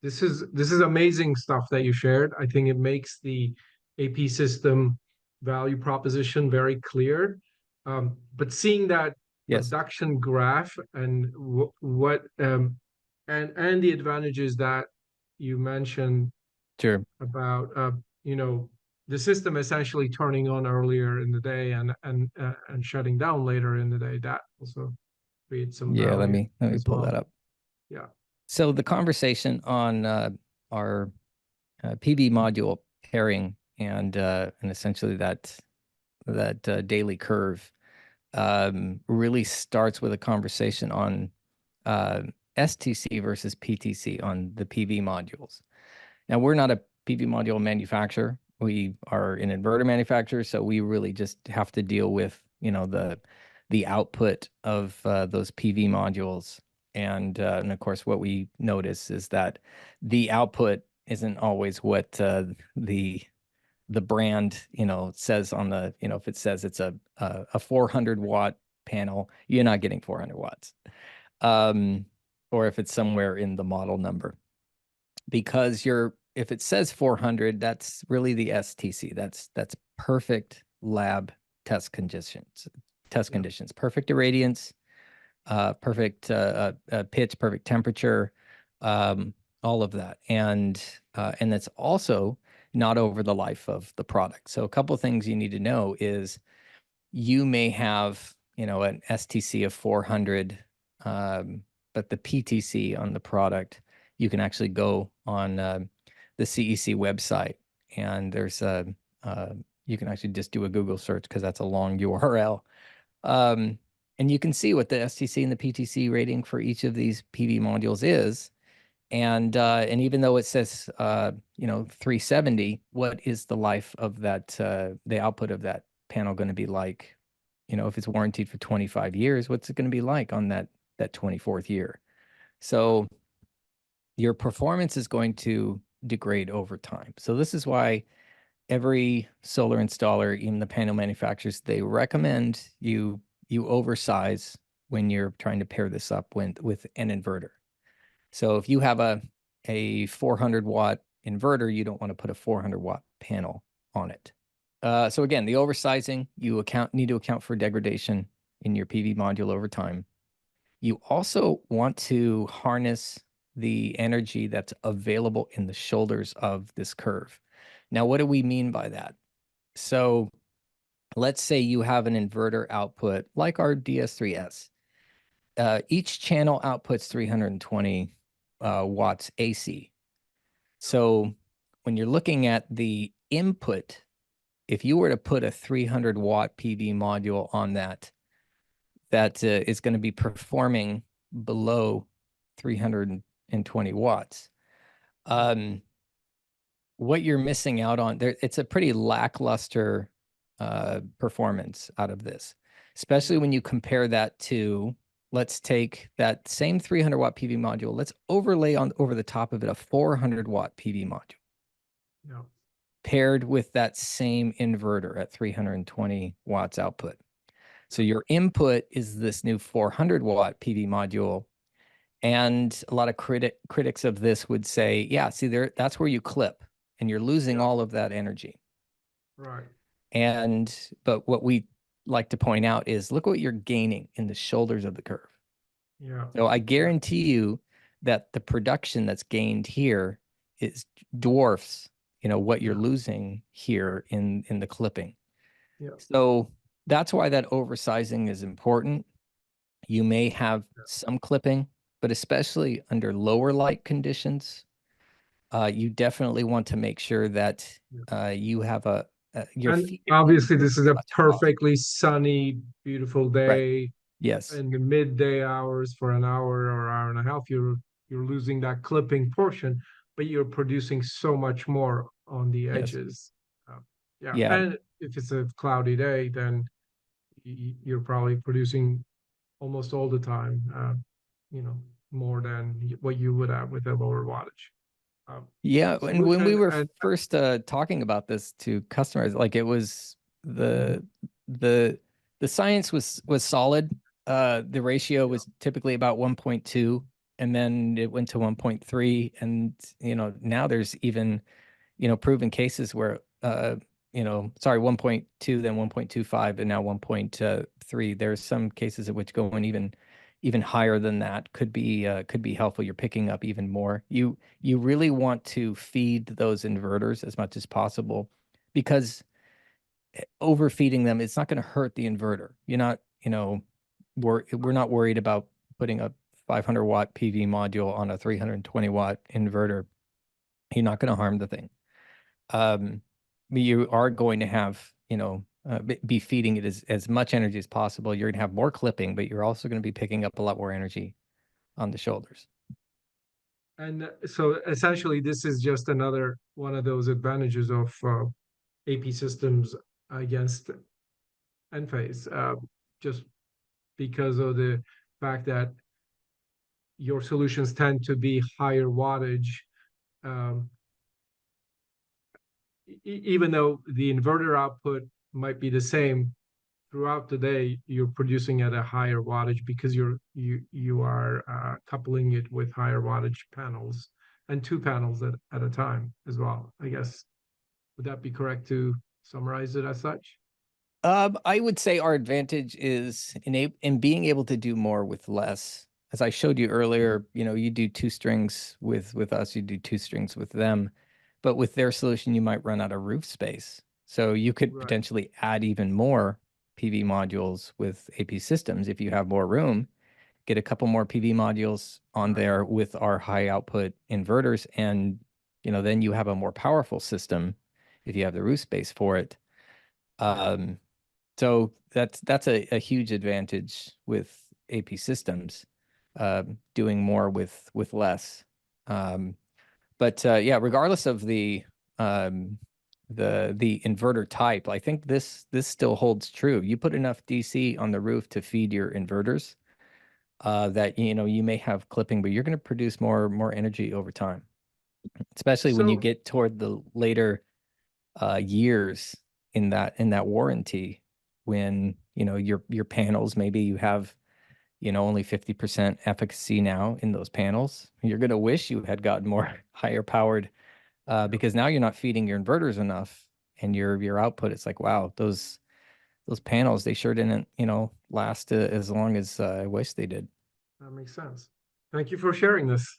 this is amazing stuff that you shared. I think it makes the AP system value proposition very clear. But seeing that Yes, production graph and what and the advantages that you mentioned sure. about the system essentially turning on earlier in the day and shutting down later in the day, that also creates some Yeah, let value me as pull that well. up. Yeah. So the conversation on our PV module pairing and essentially that daily curve really starts with a conversation on uh, STC versus PTC on the PV modules. Now, we're not a PV module manufacturer. We are an inverter manufacturer, so we really just have to deal with, the output of those PV modules. And of course, what we notice is that the output isn't always what the brand, says on the, if it says it's a 400 watt panel, you're not getting 400 watts. Um, or if it's somewhere in the model number, because if it says 400, that's really the STC. That's perfect lab test conditions. Test Yeah. conditions, perfect irradiance, perfect pitch, perfect temperature, all of that, and it's also not over the life of the product. So a couple of things you need to know is you may have an STC of 400, but the PTC on the product, you can actually go on the CEC website, and there's you can actually just do a Google search because that's a long URL. And you can see what the STC and the PTC rating for each of these PV modules is. And even though it says 370, what is the life of that the output of that panel going to be like? If it's warranted for 25 years, what's it going to be like on that 24th year? So your performance is going to degrade over time. So this is why every solar installer, even the panel manufacturers, they recommend you oversize when you're trying to pair this up with an inverter. So if you have a 400 watt inverter, you don't want to put a 400 watt panel on it. So again, the oversizing, you need to account for degradation in your PV module over time. You also want to harness the energy that's available in the shoulders of this curve. Now, what do we mean by that? So let's say you have an inverter output like our DS3S. Each channel outputs 320 watts AC. So when you're looking at the input, if you were to put a 300 watt PV module on that is going to be performing below 320 watts. What you're missing out on there, it's a pretty lackluster performance out of this, especially when you compare that to, let's take that same 300 watt PV module, let's overlay over the top of it a 400 watt PV module. Yeah. Paired with that same inverter at 320 watts output. So your input is this new 400 watt PV module. And a lot of critics of this would say, yeah, see there, that's where you clip and you're losing all of that energy. Right. But what we like to point out is look what you're gaining in the shoulders of the curve. Yeah. So I guarantee you that the production that's gained here is dwarfs, what you're losing here in the clipping. Yeah. So that's why that oversizing is important. You may have some clipping, but especially under lower light conditions, you definitely want to make sure that you have your And feet obviously, this is as a much as possible. perfectly sunny, beautiful Right. day Yes. in the midday hours for an hour or hour and a half. You're losing that clipping portion, but you're producing so much more on the Yes. edges. Yeah, Yeah. and if it's a cloudy day, then you're probably producing almost all the time. You know, more than what you would have with a lower wattage Yeah. And when we solution. were And first talking about this to customers, like it was mhm, the the science was solid. The ratio was typically about 1.2. and then it went to 1.3, and now there's even proven cases where sorry, 1.2, then 1.25, and now 1.3. There's some cases at which going even higher than that could be helpful. You're picking up even more. You really want to feed those inverters as much as possible, because overfeeding them, it's not going to hurt the inverter. You're not, we're not worried about putting a 500 watt PV module on a 320 watt inverter. You're not going to harm the thing. You are going to have, be feeding it as much energy as possible. You're going to have more clipping, but you're also going to be picking up a lot more energy on the shoulders. And so essentially, this is just another one of those advantages of AP systems against Enphase, just because of the fact that your solutions tend to be higher wattage, um, even though the inverter output might be the same throughout the day, you're producing at a higher wattage because you are coupling it with higher wattage panels, and two panels at a time as well, I guess. Would that be correct to summarize it as such? I would say our advantage is in being able to do more with less. As I showed you earlier, you do two strings with us, you do two strings with them, but with their solution, you might run out of roof space. So you could Right. potentially add even more PV modules with APsystems if you have more room. Get a couple more PV modules on Right. there with our high output inverters, and then you have a more powerful system if you have the roof space for it. So that's a huge advantage with APsystems, doing more with less. But yeah, regardless of um, the inverter type, I think this still holds true. You put enough DC on the roof to feed your inverters, that you may have clipping, but you're going to produce more energy over time, especially when you So get toward the later years in that warranty, when your panels, maybe you have only 50% efficacy now in those panels. You're going to wish you had gotten more higher powered, because now you're not feeding your inverters enough, and your output, it's like, wow, those panels, they sure didn't last as long as I wish they did. that makes sense. Thank you for sharing this.